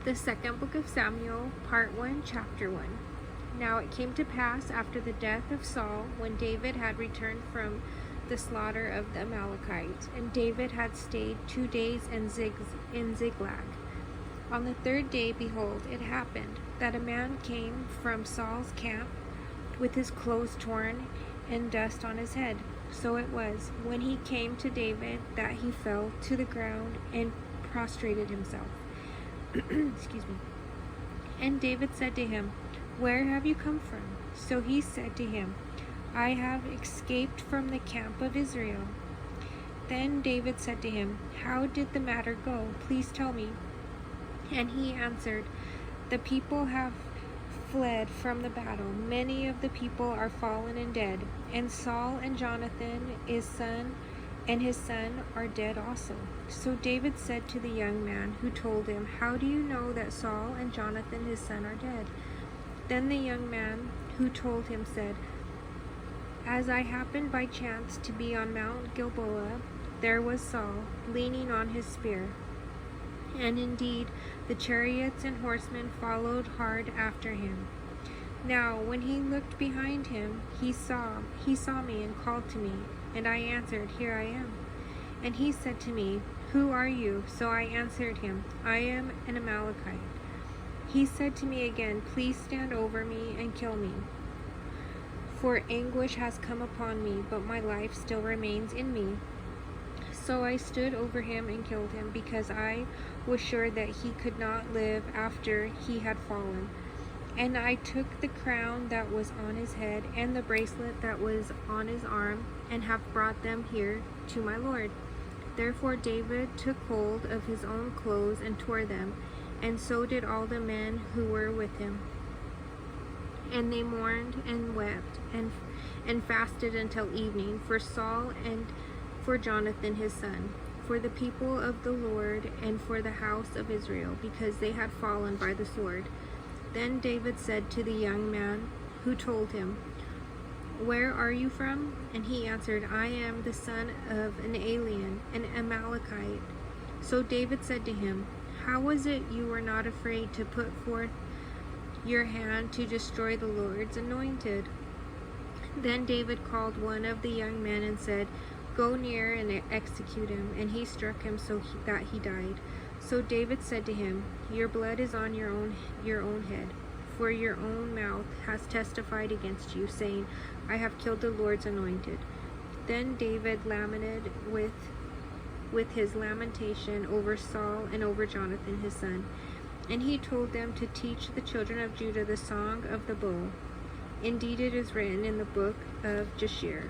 The second book of Samuel, part 1, chapter 1. Now it came to pass after the death of Saul, when David had returned from the slaughter of the Amalekites, and David had stayed 2 days in Ziklag. On the third day, behold, it happened that a man came from Saul's camp with his clothes torn and dust on his head. So it was, when he came to David, that he fell to the ground and prostrated himself. Excuse me. And David said to him, "Where have you come from?" So he said to him, "I have escaped from the camp of Israel." Then David said to him, "How did the matter go? Please tell me." And he answered, "The people have fled from the battle. Many of the people are fallen and dead, and Saul and Jonathan his son are dead also." So David said to the young man who told him, "How do you know that Saul and Jonathan his son are dead?" Then the young man who told him said, "As I happened by chance to be on Mount Gilboa, there was Saul leaning on his spear. And indeed, the chariots and horsemen followed hard after him. Now, when he looked behind him, he saw me and called to me, and I answered, 'Here I am.' And he said to me, 'Who are you?' So I answered him, 'I am an Amalekite.' He said to me again, 'Please stand over me and kill me, for anguish has come upon me, but my life still remains in me.' So I stood over him and killed him, because I was sure that he could not live after he had fallen. And I took the crown that was on his head and the bracelet that was on his arm, and have brought them here to my Lord." Therefore David took hold of his own clothes and tore them, and so did all the men who were with him. And they mourned and wept and fasted until evening for Saul and for Jonathan his son, for the people of the Lord, and for the house of Israel, because they had fallen by the sword. Then David said to the young man who told him, "Where are you from?" And he answered, "I am the son of an alien, an Amalekite." So David said to him, "How was it you were not afraid to put forth your hand to destroy the Lord's anointed?" Then David called one of the young men and said, "Go near and execute him." And he struck him so that he died. So David said to him, "Your blood is on your own head, for your own mouth has testified against you, saying, 'I have killed the Lord's anointed.'" Then David lamented with his lamentation over Saul and over Jonathan his son. And he told them to teach the children of Judah the song of the bow. Indeed, it is written in the book of Jashir,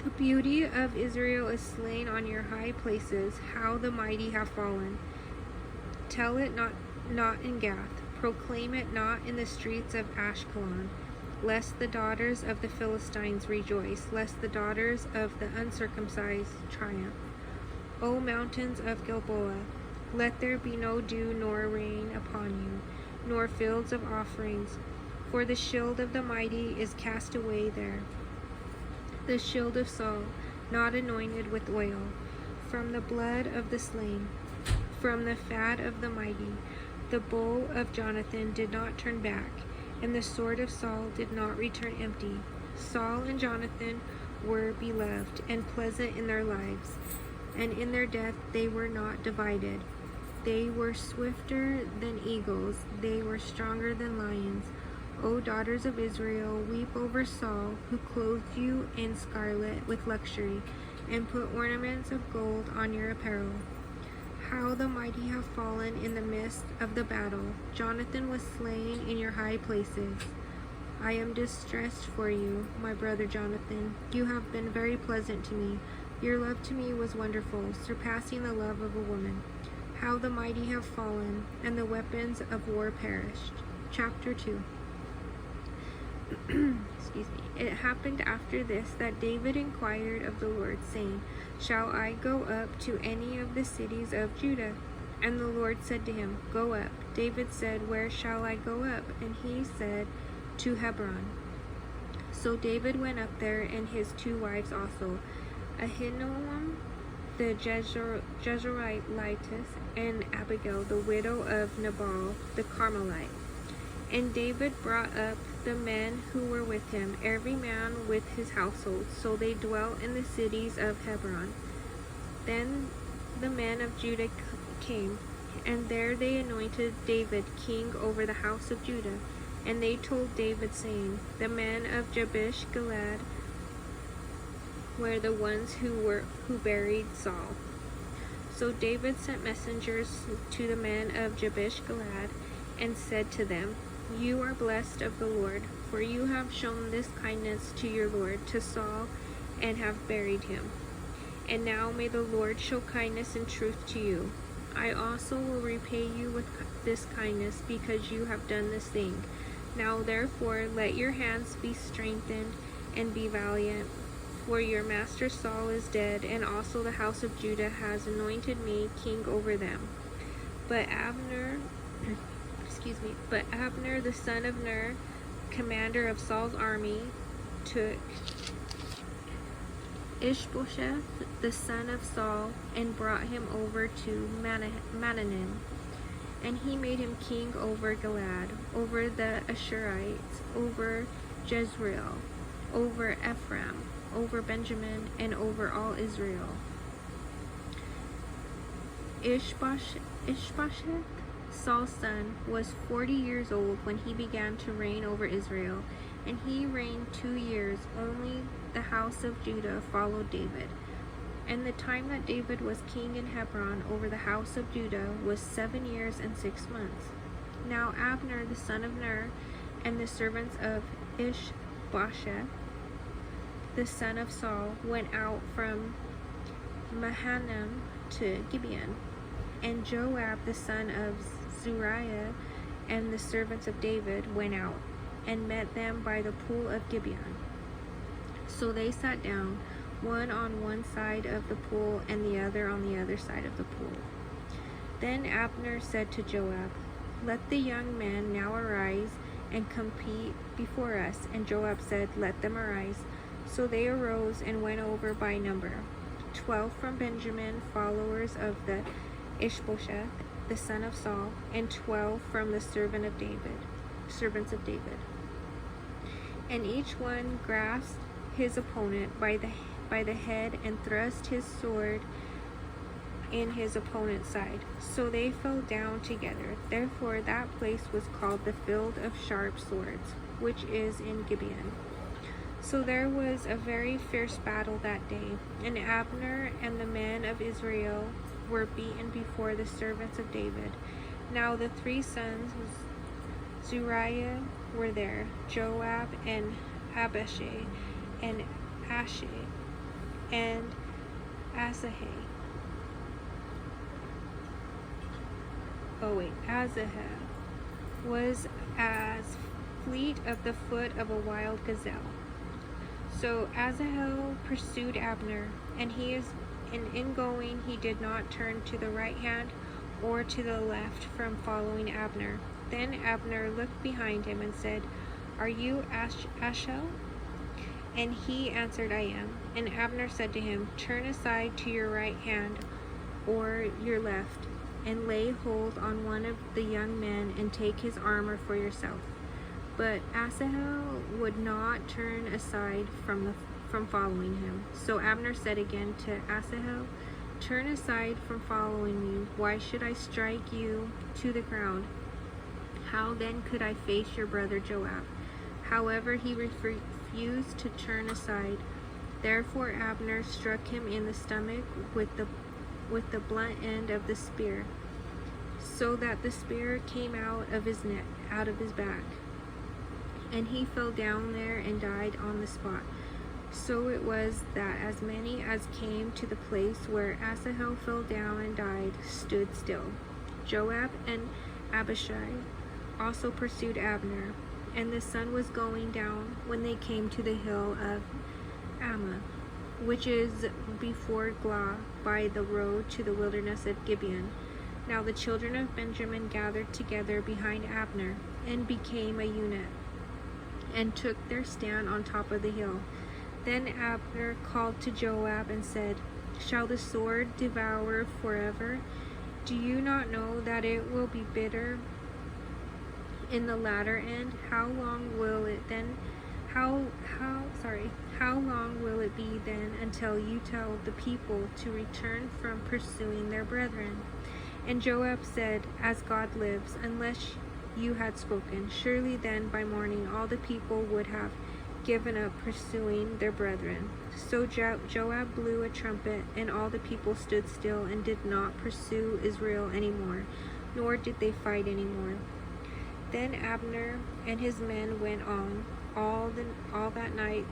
"The beauty of Israel is slain on your high places, how the mighty have fallen. Tell it not in Gath, proclaim it not in the streets of Ashkelon, lest the daughters of the Philistines rejoice, lest the daughters of the uncircumcised triumph. O mountains of Gilboa, let there be no dew nor rain upon you, nor fields of offerings, for the shield of the mighty is cast away there, the shield of Saul, not anointed with oil, from the blood of the slain, from the fat of the mighty. The bow of Jonathan did not turn back, and the sword of Saul did not return empty. Saul and Jonathan were beloved and pleasant in their lives, and in their death they were not divided. They were swifter than eagles, they were stronger than lions. O daughters of Israel, weep over Saul, who clothed you in scarlet with luxury, and put ornaments of gold on your apparel. How the mighty have fallen in the midst of the battle. Jonathan was slain in your high places. I am distressed for you, my brother Jonathan. You have been very pleasant to me. Your love to me was wonderful, surpassing the love of a woman. How the mighty have fallen, and the weapons of war perished." Chapter 2. Excuse me. It happened after this that David inquired of the Lord, saying, "Shall I go up to any of the cities of Judah?" And the Lord said to him, "Go up." David said, "Where shall I go up?" And he said, "To Hebron." So David went up there, and his 2 wives also, Ahinoam the Jezreelitess, and Abigail, the widow of Nabal the Carmelite. And David brought up the men who were with him, every man with his household. So they dwelt in the cities of Hebron. Then the men of Judah came, and there they anointed David king over the house of Judah. And they told David, saying, the men of Jabesh Gilead were the ones who buried Saul. So David sent messengers to the men of Jabesh Gilead, and said to them, you are blessed of the Lord, for you have shown this kindness to your Lord, to Saul, and have buried him. And now may the Lord show kindness and truth to you. I also will repay you with this kindness, because you have done this thing. Now therefore let your hands be strengthened, and be valiant, for your master Saul is dead, and also the house of Judah has anointed me king over them. But Abner, the son of Ner, commander of Saul's army, took Ishbosheth, the son of Saul, and brought him over to Mahanaim. And he made him king over Gilead, over the Ashurites, over Jezreel, over Ephraim, over Benjamin, and over all Israel. Ishbosheth, Saul's son, was 40 years old when he began to reign over Israel, and he reigned 2 years. Only the house of Judah followed David. And the time that David was king in Hebron over the house of Judah was 7 years and 6 months. Now Abner, the son of Ner, and the servants of Ishbosheth, the son of Saul, went out from Mahanaim to Gibeon. And Joab, the son of Zeruiah, and the servants of David went out, and met them by the pool of Gibeon. So they sat down, one on one side of the pool, and the other on the other side of the pool. Then Abner said to Joab, let the young men now arise and compete before us. And Joab said, let them arise. So they arose and went over by number, 12 from Benjamin, followers of the Ishbosheth, the son of Saul, and 12 from the servants of David. And each one grasped his opponent by the head, and thrust his sword in his opponent's side. So they fell down together. Therefore that place was called the Field of Sharp Swords, which is in Gibeon. So there was a very fierce battle that day, and Abner and the men of Israel were beaten before the servants of David. Now the 3 sons of Zeruiah were there, Joab, and Abishai, and Ashai, and Asahel. Asahel was as fleet of the foot of a wild gazelle. So Asahel pursued Abner, and in going he did not turn to the right hand or to the left from following Abner. Then Abner looked behind him and said, are you Asahel? And he answered, I am. And Abner said to him, turn aside to your right hand or your left, and lay hold on one of the young men, and take his armor for yourself. But Asahel would not turn aside from following him. So Abner said again to Asahel, turn aside from following me. Why should I strike you to the ground? How then could I face your brother Joab? However, he refused to turn aside. Therefore Abner struck him in the stomach with the blunt end of the spear, so that the spear came out of his back, and he fell down there and died on the spot. So it was that as many as came to the place where Asahel fell down and died stood still. Joab and Abishai also pursued Abner, and the sun was going down when they came to the hill of Ammah, which is before Glah, by the road to the wilderness of Gibeon. Now the children of Benjamin gathered together behind Abner, and became a unit, and took their stand on top of the hill. Then Abner called to Joab and said, Shall the sword devour forever? Do you not know that it will be bitter in the latter end? How long will it be then until you tell the people to return from pursuing their brethren? And Joab said, As God lives, unless you had spoken, surely then by morning all the people would have given up pursuing their brethren. So Joab blew a trumpet, and all the people stood still and did not pursue Israel any more, nor did they fight any more. Then Abner and his men went on all that night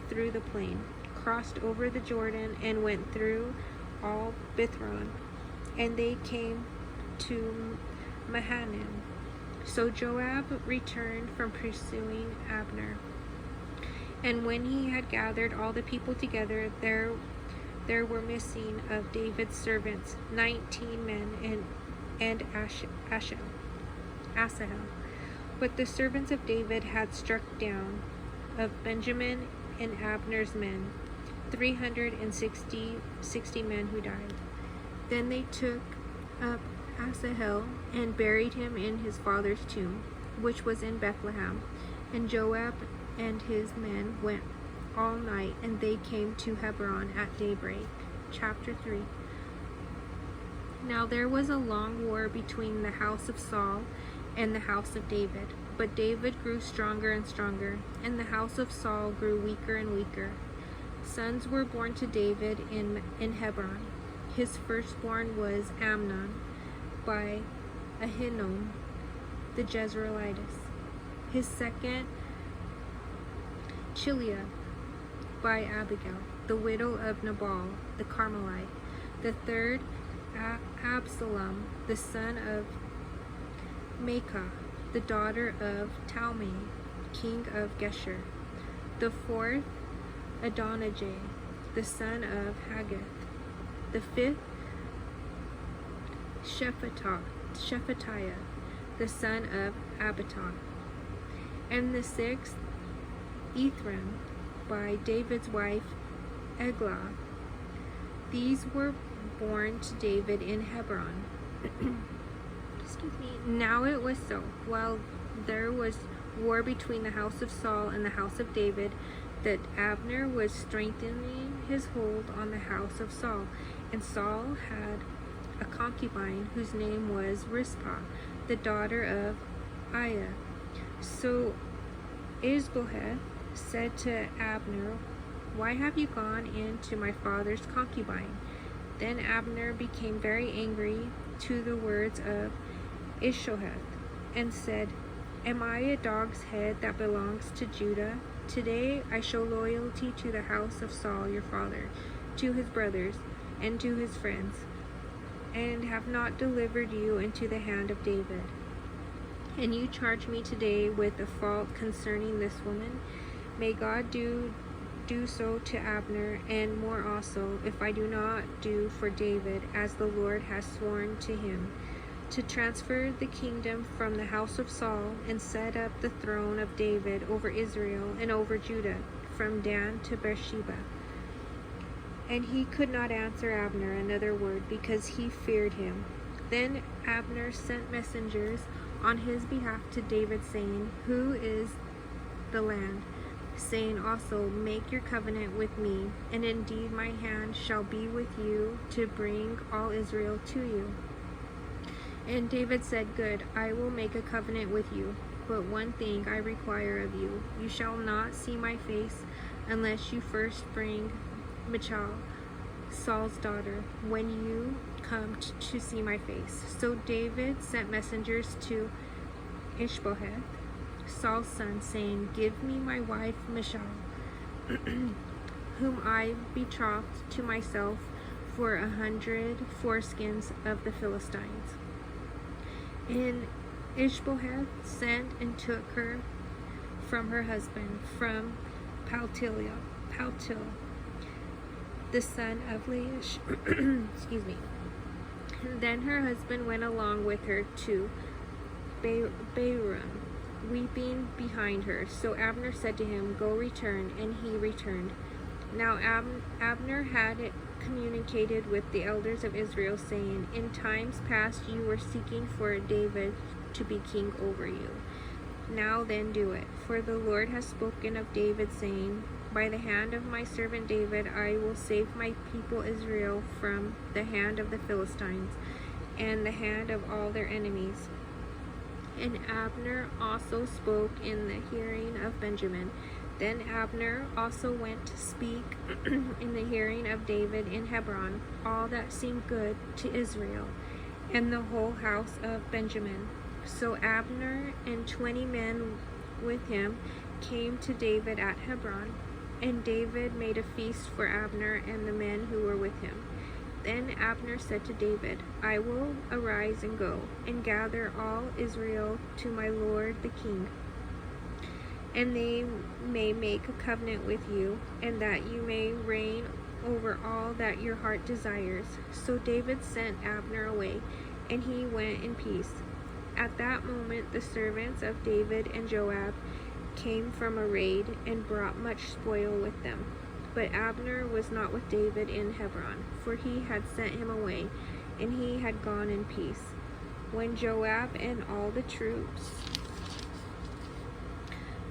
through the plain, crossed over the Jordan, and went through all Bithron, and they came to Mahanaim. So Joab returned from pursuing Abner. And when he had gathered all the people together, there were missing of David's servants 19 men and Asahel. But the servants of David had struck down of Benjamin and Abner's men 360 men who died. Then they took up Asahel and buried him in his father's tomb, which was in Bethlehem. And Joab and his men went all night, and they came to Hebron at daybreak. Chapter 3. Now there was a long war between the house of Saul and the house of David. But David grew stronger and stronger, and the house of Saul grew weaker and weaker. Sons were born to David in Hebron. His firstborn was Amnon by Ahinoam the Jezreelitess. His second, Chileab by Abigail, the widow of Nabal the Carmelite. The third, Absalom, the son of Maacah, the daughter of Talmai, king of Geshur. The fourth, Adonijah, the son of Haggith. The fifth, Shephatiah, the son of Abital. And the sixth, Ithram, by David's wife Eglah. These were born to David in Hebron. Excuse me. Now it was so, while there was war between the house of Saul and the house of David, that Abner was strengthening his hold on the house of Saul. And Saul had a concubine whose name was Rizpah, the daughter of Aiah. So Ishbosheth said to Abner, Why have you gone in to my father's concubine? Then Abner became very angry to the words of Ishbosheth, and said, Am I a dog's head that belongs to Judah? Today I show loyalty to the house of Saul your father, to his brothers, and to his friends, and have not delivered you into the hand of David. And you charge me today with a fault concerning this woman. May God do so to Abner, and more also, if I do not do for David as the Lord has sworn to him, to transfer the kingdom from the house of Saul, and set up the throne of David over Israel and over Judah, from Dan to Beersheba. And he could not answer Abner another word, because he feared him. Then Abner sent messengers on his behalf to David, saying, Who is the land? Saying also, Make your covenant with me, and indeed my hand shall be with you to bring all Israel to you. And David said, Good, I will make a covenant with you. But one thing I require of you, you shall not see my face unless you first bring Michal, Saul's daughter, when you come to see my face. So David sent messengers to Ishbosheth, Saul's son, saying, Give me my wife Michal, whom I betrothed to myself for 100 foreskins of the Philistines. And Ishbosheth sent and took her from her husband, from Paltil, the son of Laish. Excuse me. And then her husband went along with her to Bairam, weeping behind her. So Abner said to him, Go return, and he returned. Now Abner had communicated with the elders of Israel, saying, "In times past you were seeking for David to be king over you. Now then do it, for the Lord has spoken of David, saying, by the hand of my servant David I will save my people Israel from the hand of the Philistines and the hand of all their enemies." And Abner also spoke in the hearing of Benjamin. Then Abner also went to speak in the hearing of David in Hebron all that seemed good to Israel and the whole house of Benjamin. So Abner and 20 men with him came to David at Hebron, and David made a feast for Abner and the men who were with him. Then Abner said to David, "I will arise and go, and gather all Israel to my lord the king, and they may make a covenant with you, and that you may reign over all that your heart desires." So David sent Abner away, and he went in peace. At that moment the servants of David and Joab came from a raid, and brought much spoil with them. But Abner was not with David in Hebron, for he had sent him away, and he had gone in peace. When Joab and all the troops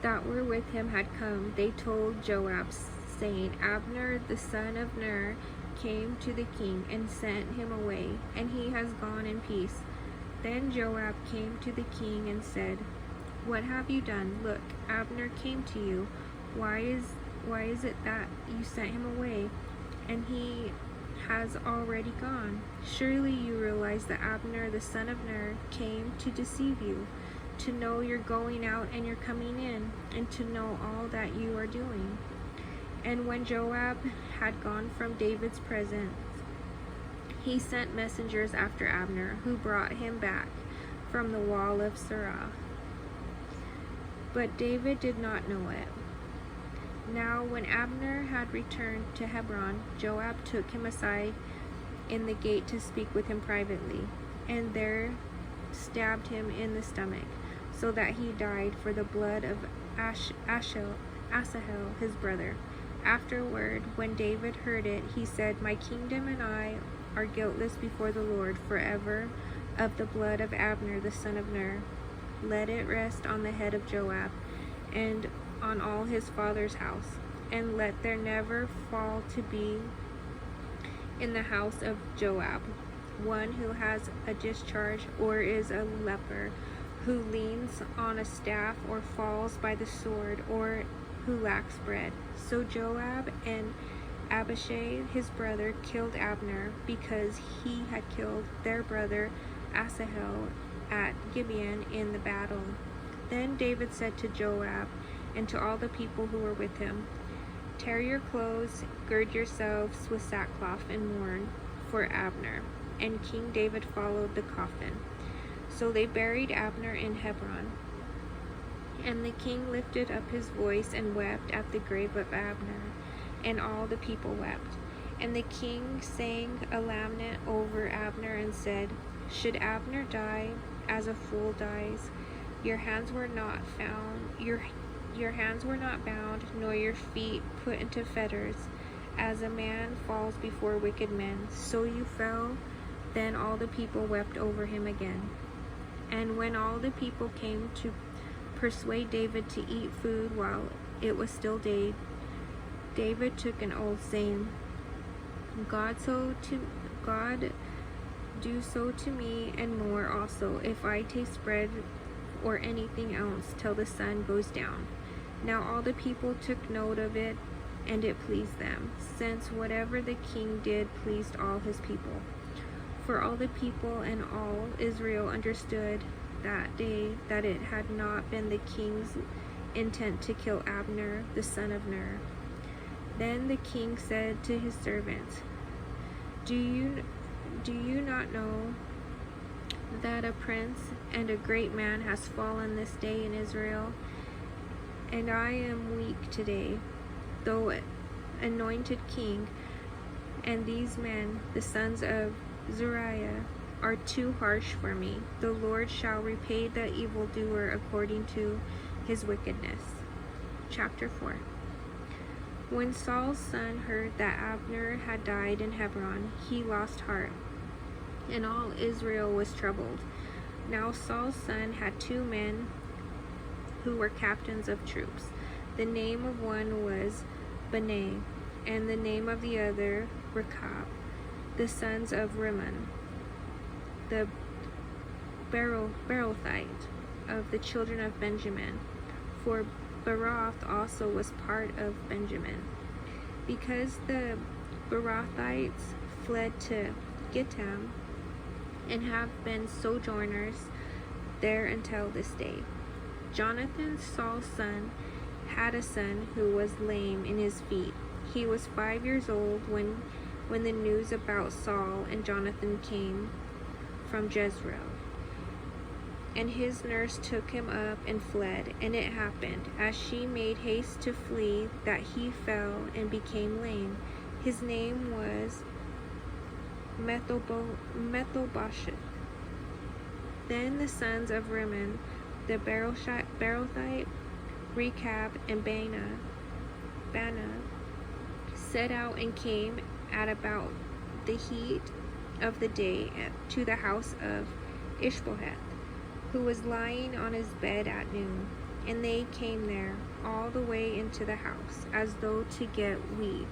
that were with him had come, they told Joab, saying, "Abner the son of Ner came to the king and sent him away, and he has gone in peace." Then Joab came to the king and said, "What have you done? Look, Abner came to you. Why is it that you sent him away, and he has already gone? Surely you realize that Abner the son of Ner came to deceive you, to know you're going out and you're coming in, and to know all that you are doing." And when Joab had gone from David's presence, he sent messengers after Abner, who brought him back from the wall of Sirah. But David did not know it. Now when Abner had returned to Hebron, Joab took him aside in the gate to speak with him privately, and there stabbed him in the stomach, so that he died for the blood of Asahel, his brother. Afterward, when David heard it, he said, "My kingdom and I are guiltless before the Lord forever of the blood of Abner the son of Ner. Let it rest on the head of Joab and on all his father's house, and let there never fall to be in the house of Joab one who has a discharge or is a leper, who leans on a staff or falls by the sword, or who lacks bread." So Joab and Abishai his brother killed Abner, because he had killed their brother Asahel at Gibeon in the battle. Then David said to Joab and to all the people who were with him, "Tear your clothes, gird yourselves with sackcloth, and mourn for Abner." And King David followed the coffin. So they buried Abner in Hebron. And the king lifted up his voice and wept at the grave of Abner, and all the people wept. And the king sang a lament over Abner and said, "Should Abner die as a fool dies? Your hands were not bound, nor your feet put into fetters. As a man falls before wicked men, so you fell." Then all the people wept over him again. And when all the people came to persuade David to eat food while it was still day, David took an oath, saying, God do so to me and more also, if I taste bread or anything else till the sun goes down. Now all the people took note of it, and it pleased them, since whatever the king did pleased all his people. For all the people and all Israel understood that day that it had not been the king's intent to kill Abner the son of Ner. Then the king said to his servants, Do you not know that a prince and a great man has fallen this day in Israel? And I am weak today, though anointed king, and these men, the sons of Zeruiah, are too harsh for me. The Lord shall repay the evildoer according to his wickedness. Chapter 4. When Saul's son heard that Abner had died in Hebron, he lost heart, and all Israel was troubled. Now Saul's son had 2 men who were captains of troops. The name of one was Benai, and the name of the other Rechab, the sons of Rimmon, the Beerothite of the children of Benjamin, for Beeroth also was part of Benjamin. Because the Beerothites fled to Gittim and have been sojourners there until this day. Jonathan, Saul's son, had a son who was lame in his feet. He was 5 years old when the news about Saul and Jonathan came from Jezreel. And his nurse took him up and fled. And it happened, as she made haste to flee, that he fell and became lame. His name was Mephibosheth. Then the sons of Rimmon, the Beerothite, Rechab, and Baanah, set out and came at about the heat of the day to the house of Ishbosheth, who was lying on his bed at noon. And they came there all the way into the house, as though to get wheat,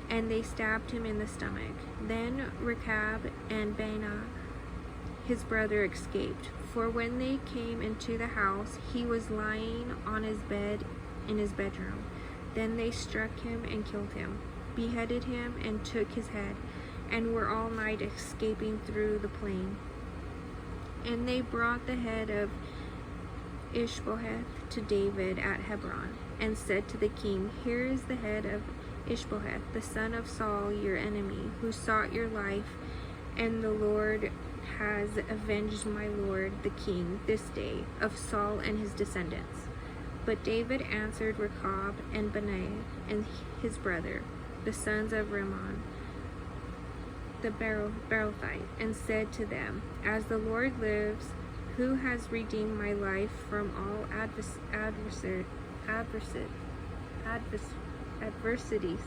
and they stabbed him in the stomach. Then Rechab and Baanah, his brother, escaped, for when they came into the house, he was lying on his bed in his bedroom. Then they struck him and killed him, beheaded him, and took his head, and were all night escaping through the plain. And they brought the head of Ishbosheth to David at Hebron, and said to the king, Here is the head of Ishbosheth, the son of Saul, your enemy, who sought your life, and the Lord has avenged my lord the king this day of Saul and his descendants. But David answered Rechab and Benai and his brother, the sons of Rimmon, the Beerothite, and said to them, As the Lord lives, who has redeemed my life from all adversity.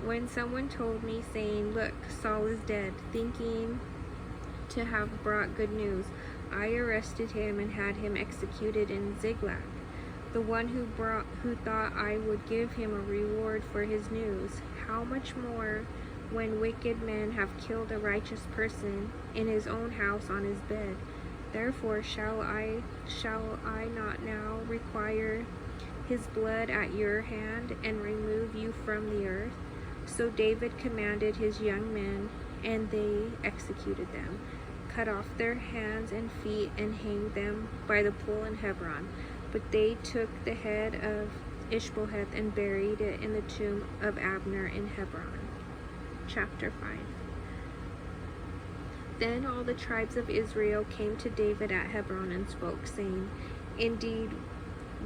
When someone told me, saying, Look, Saul is dead, thinking to have brought good news, I arrested him and had him executed in Ziklag. The one who thought I would give him a reward for his news, how much more when wicked men have killed a righteous person in his own house on his bed? Therefore shall I not now require his blood at your hand and remove you from the earth? So David commanded his young men, and they executed them, cut off their hands and feet, and hanged them by the pool in Hebron. But they took the head of Ishbosheth and buried it in the tomb of Abner in Hebron. Chapter 5. Then all the tribes of Israel came to David at Hebron and spoke, saying, Indeed,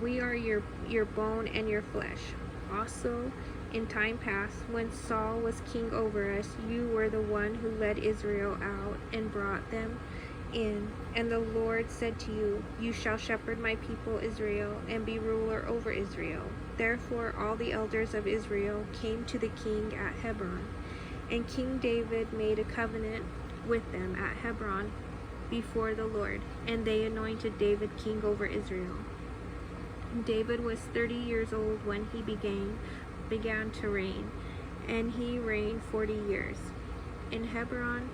we are your bone and your flesh. Also, in time past, when Saul was king over us, you were the one who led Israel out and brought them in. And the Lord said to you, You shall shepherd my people Israel and be ruler over Israel. Therefore all the elders of Israel came to the king at Hebron. And King David made a covenant with them at Hebron before the Lord, and they anointed David king over Israel. David was 30 years old when he began to reign, and he reigned 40 years. In Hebron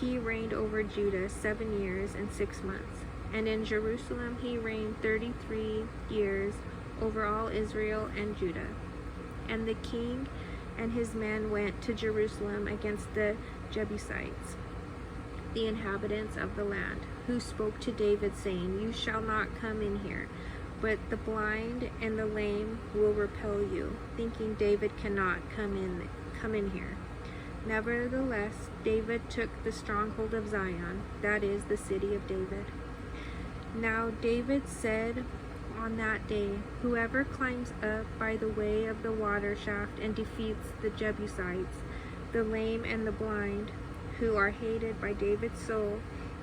he reigned over Judah 7 years and 6 months, and in Jerusalem he reigned 33 years over all Israel and Judah. And the king and his men went to Jerusalem against the Jebusites, the inhabitants of the land, who spoke to David, saying, You shall not come in here, but the blind and the lame will repel you, thinking David cannot come in here. Nevertheless, David took the stronghold of Zion, that is, the city of David. Now David said on that day, Whoever climbs up by the way of the water shaft and defeats the Jebusites, the lame and the blind, who are hated by David's soul,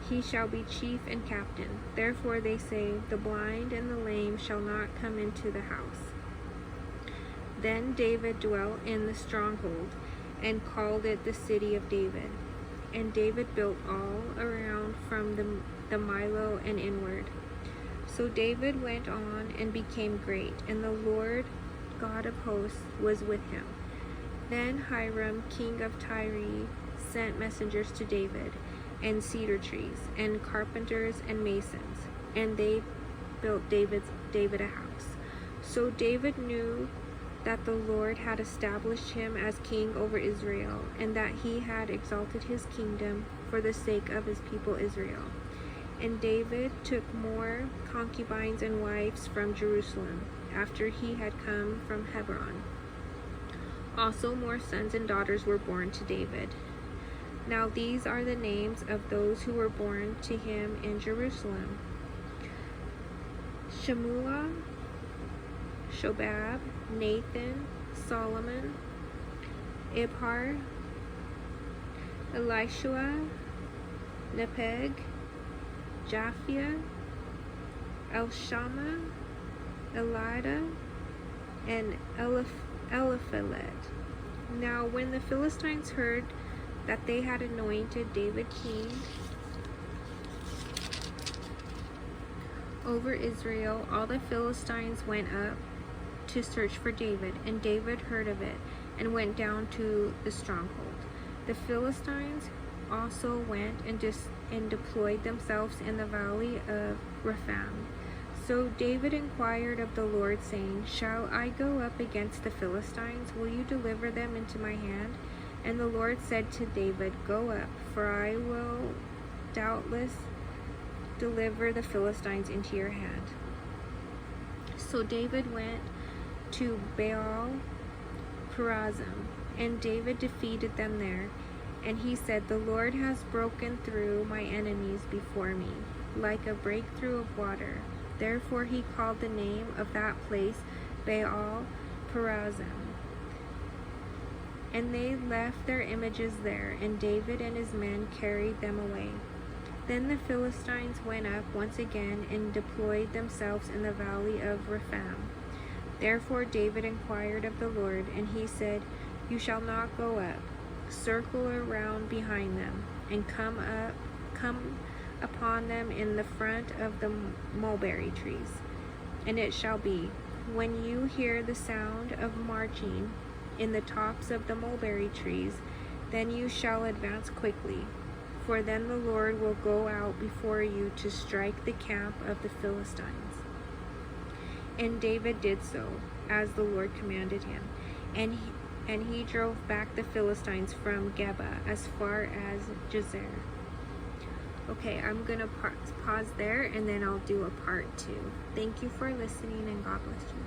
he shall be chief and captain. Therefore they say, The blind and the lame shall not come into the house. Then David dwelt in the stronghold and called it the city of David. And David built all around from the Milo and inward. So David went on and became great, and the Lord God of hosts was with him. Then Hiram, king of Tyre, sent messengers to David, and cedar trees, and carpenters and masons, and they built David a house. So David knew that the Lord had established him as king over Israel, and that he had exalted his kingdom for the sake of his people Israel. And David took more concubines and wives from Jerusalem, after he had come from Hebron. Also more sons and daughters were born to David. Now these are the names of those who were born to him in Jerusalem: Shemua, Shobab, Nathan, Solomon, Ibhar, Elishua, Nepeg, Japhia, Elshama, Elida, and Eliphalet. Now when the Philistines heard that they had anointed David king over Israel, all the Philistines went up to search for David, and David heard of it and went down to the stronghold. The Philistines also went and deployed themselves in the valley of Rephaim. So David inquired of the Lord, saying, Shall I go up against the Philistines? Will you deliver them into my hand? And the Lord said to David, Go up, for I will doubtless deliver the Philistines into your hand. So David went to Baal Perazim, and David defeated them there. And he said, The Lord has broken through my enemies before me, like a breakthrough of water. Therefore he called the name of that place Baal Perazim. And they left their images there, and David and his men carried them away. Then the Philistines went up once again and deployed themselves in the valley of Rephaim. Therefore David inquired of the Lord, and he said, You shall not go up. Circle around behind them, and come upon them in the front of the mulberry trees. And it shall be, when you hear the sound of marching in the tops of the mulberry trees, then you shall advance quickly, for then the Lord will go out before you to strike the camp of the Philistines. And David did so, as the Lord commanded him, and he drove back the Philistines from Geba as far as Jazer. Okay, I'm going to pause there, and then I'll do a part 2. Thank you for listening, and God bless you.